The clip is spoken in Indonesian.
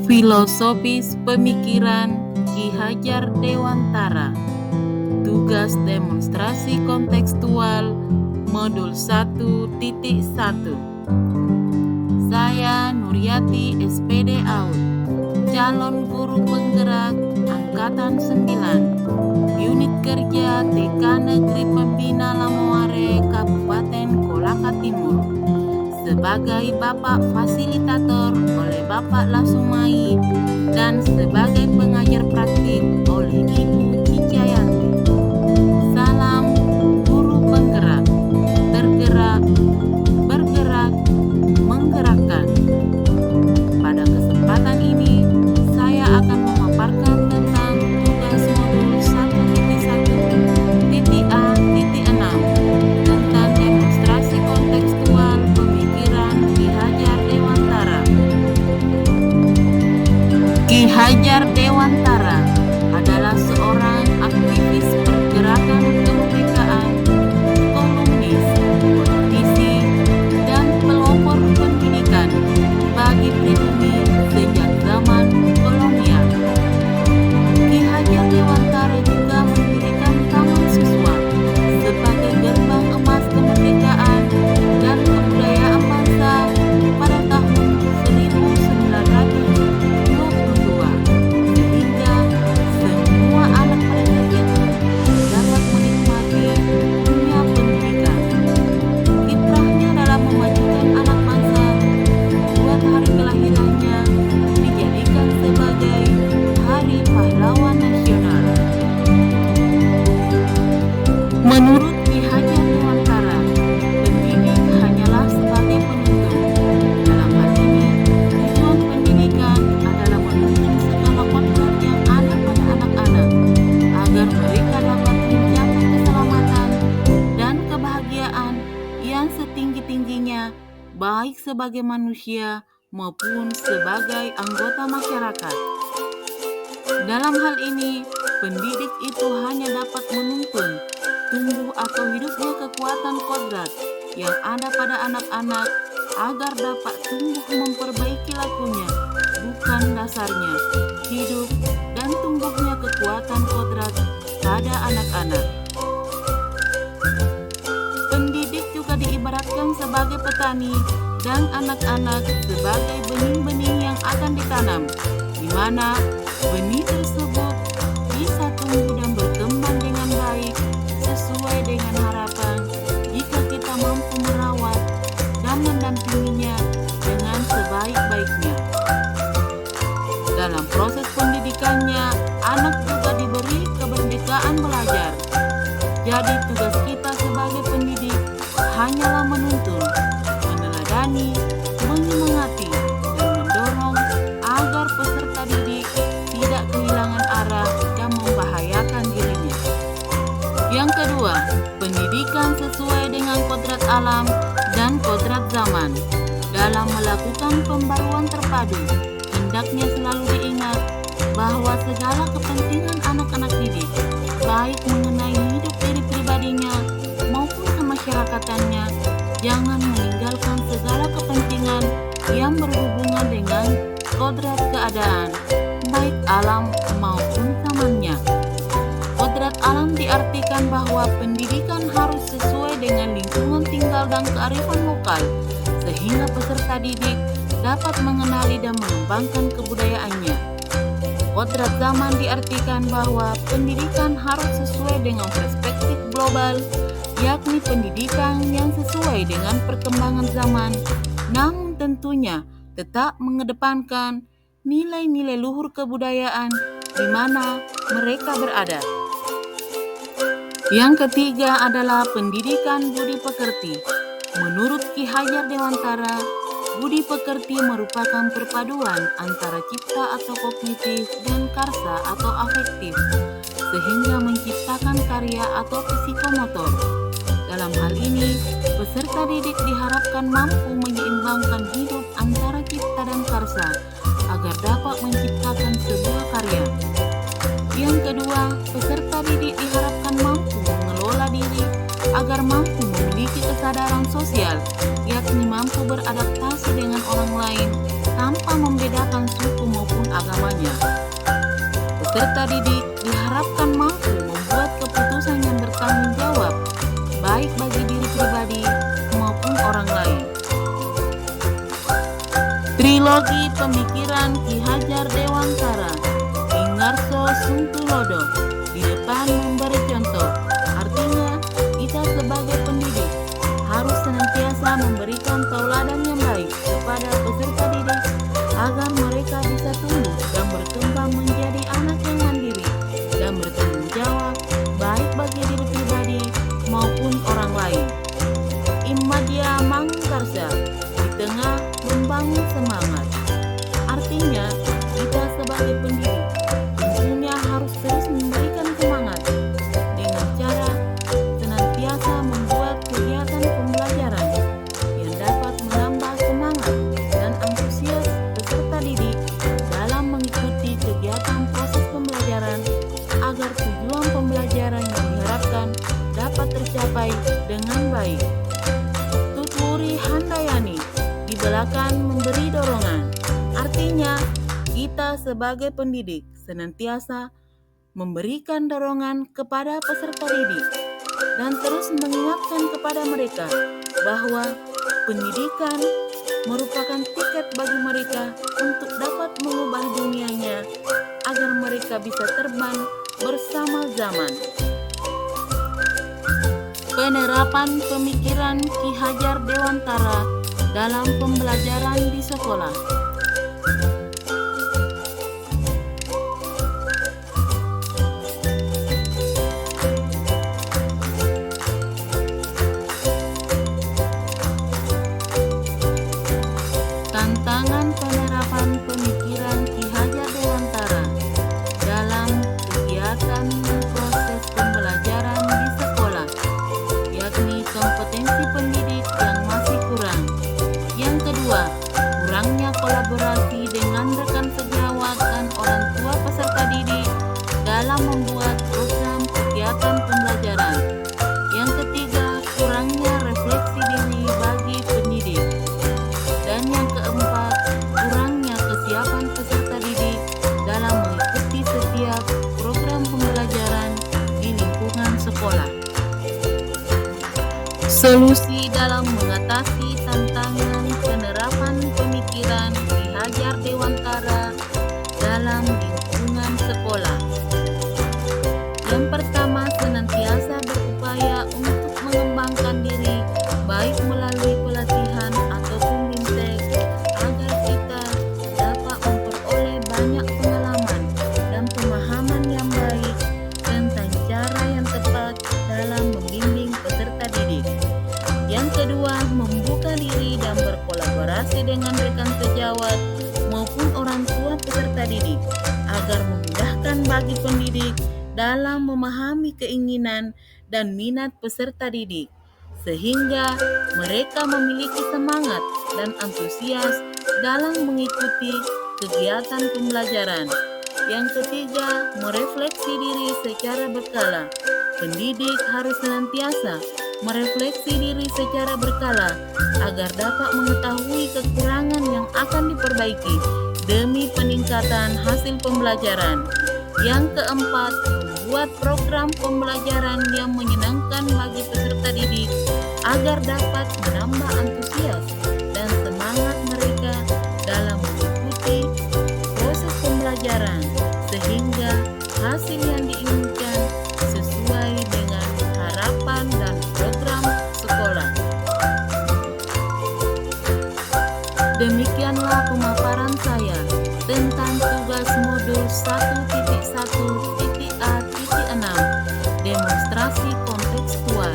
Filosofis Pemikiran Ki Hajar Dewantara. Tugas demonstrasi kontekstual Modul 1.1. Saya Nuryati SPD AUD, calon guru penggerak Angkatan 9, Unit Kerja TK Negeri Pembina Lamoare, Kabupaten Kolaka Timur. Sebagai Bapak Fasilitator oleh Bapak Lasumai dan sebagai pengajar praktik oleh Ibu Cicayanti. Salam guru penggerak, tergerak, bergerak, menggerakkan. Pada kesempatan ini, saya akan memaparkan tentang tugas modul 1.1.a.6 tentang demonstrasi kontekstual pemikiran Ki Hajar Dewantara. Ki Hajar Dewantara adalah seorang aktivis pergerakan kemerdekaan, kolumnis, politisi, dan pelopor pendidikan bagi pribumi sejak zaman kolonial. Ki Hajar Dewantara juga mendirikan Taman Siswa sebagai gerbang emas kemerdekaan dan kebudayaan bangsa pada tahun 1922, sehingga semua anak pada itu dapat menikmati dunia pendidikan. Kiprahnya dalam memajukan anak bangsa membuat hari kelahirannya dijadikan sebagai Hari Pahlawan Nasional. Menurut Ki Hajar Dewantara, pendidik hanyalah sebagai penuntun. Dalam hal ini, tujuan pendidikan adalah menuntun segala kodrat yang ada pada anak-anak agar mereka dapat mencapai keselamatan dan kebahagiaan yang setinggi-tingginya, baik sebagai manusia maupun sebagai anggota masyarakat. Dalam hal ini, pendidik itu hanya dapat menuntun tumbuh atau hidupnya kekuatan kodrat yang ada pada anak-anak agar dapat tumbuh memperbaiki lakunya, bukan dasarnya, hidup dan tumbuhnya kekuatan kodrat pada anak-anak. Pendidik juga diibaratkan sebagai petani dan anak-anak sebagai benih-benih yang akan ditanam, di mana benih tersebut bisa tumbuh dan berkembang dengan baik sesuai dengan harapan jika kita mampu merawat dan mendampinginya dengan sebaik-baiknya. Dalam proses pendidikannya, anak juga diberi kemerdekaan belajar. Jadi tugas kita sebagai pendidik hanyalah menuntun, meneladani, menyemangati, dan mendorong agar peserta didik tidak kehilangan arah dan membahayakan dirinya. Yang kedua, pendidikan sesuai dengan kodrat alam dan kodrat zaman. Dalam melakukan pembaruan terpadu, hendaknya selalu diingat bahwa segala kepentingan anak-anak didik, baik mengenai hidup diri pribadinya maupun kemasyarakatannya, jangan meninggalkan segala kepentingan yang berhubungan dengan kodrat keadaan, baik alam maupun zamannya. Kodrat alam diartikan bahwa pendidikan harus sesuai dengan lingkungan tinggal dan kearifan lokal, sehingga peserta didik dapat mengenali dan mengembangkan kebudayaannya. Kodrat zaman diartikan bahwa pendidikan harus sesuai dengan perspektif global, yakni pendidikan yang sesuai dengan perkembangan zaman, namun tentunya tetap mengedepankan nilai-nilai luhur kebudayaan di mana mereka berada. Yang ketiga adalah pendidikan budi pekerti. Menurut Ki Hajar Dewantara, budi pekerti merupakan perpaduan antara cipta atau kognitif dan karsa atau afektif, sehingga menciptakan karya atau psikomotor. Dalam hal ini, peserta didik diharapkan mampu menyeimbangkan hidup antara cipta dan karsa agar dapat menciptakan sebuah karya. Yang kedua, peserta didik diharapkan mampu mengelola diri agar mampu memiliki kesadaran sosial, yakni mampu beradaptasi dengan orang lain tanpa membedakan suku maupun agamanya. Peserta didik diharapkan mampu membuat keputusan yang bertanggung jawab, baik bagi diri pribadi maupun orang lain. Trilogi pemikiran Ki Hajar Dewantara, Ingarso Sungtulodo, di depan memberi contoh. Artinya, kita sebagai pendidik harus senantiasa memberikan tauladan yang baik kepada peserta didik agar mereka bisa tumbuh dan berkembang menjadi anak yang mandiri dan bertanggung jawab baik bagi diri pribadi maupun orang lain. Immadia Mangkarsa, di tengah membangun semangat. Artinya, kita sebagai pendidik tentunya harus terus memberikan semangat dengan cara senantiasa membuat kegiatan pembelajaran yang dapat menambah semangat dan antusias peserta didik dalam mengikuti kegiatan proses pembelajaran agar tujuan pembelajaran yang diharapkan dapat tercapai dengan baik. Tutwuri Handayani, di belakang memberi dorongan. Artinya, kita sebagai pendidik senantiasa memberikan dorongan kepada peserta didik dan terus mengingatkan kepada mereka bahwa pendidikan merupakan tiket bagi mereka untuk dapat mengubah dunianya agar mereka bisa terbang bersama zaman. Penerapan pemikiran Ki Hajar Dewantara dalam pembelajaran di sekolah. Tantangan penerapan pemikiran Ki Hajar Dewantara dalam kegiatan proses pembelajaran di sekolah, yakni kompetensi pendidik yang masih kurang. Yang kedua, kurangnya kolaborasi dengan rekan sejawat dan orang tua peserta didik dalam membuat program kegiatan pembelajaran. Yang ketiga, kurangnya refleksi diri bagi pendidik. Dan yang keempat, kurangnya kesiapan peserta didik dalam mengikuti setiap program pembelajaran di lingkungan sekolah. Solusi dalam mengatasi tantangan penerapan pemikiran Ki Hajar Dewantara dalam lingkungan sekolah. Yang pertama, senantiasa berupaya untuk mengembangkan diri baik melalui pelatihan ataupun bintek agar kita dapat memperoleh banyak pengalaman dan pemahaman yang baik tentang cara yang tepat dalam membimbing peserta didik. Yang kedua, membuka diri dan berkolaborasi dengan rekan sejawat maupun orang tua peserta didik agar memudahkan bagi pendidik dalam memahami keinginan dan minat peserta didik, sehingga mereka memiliki semangat dan antusias dalam mengikuti kegiatan pembelajaran. Yang ketiga, merefleksi diri secara berkala. Pendidik harus senantiasa merefleksi diri secara berkala agar dapat mengetahui kekurangan yang akan diperbaiki demi peningkatan hasil pembelajaran. Yang keempat, membuat program pembelajaran yang menyenangkan bagi peserta didik agar dapat menambah antusias dan semangat mereka dalam mengikuti proses pembelajaran sehingga hasil yang diinginkan sesuai dengan harapan dan program sekolah. Demikianlah pemaparan saya tentang tugas modul 1.1.A.6 demonstrasi kontekstual.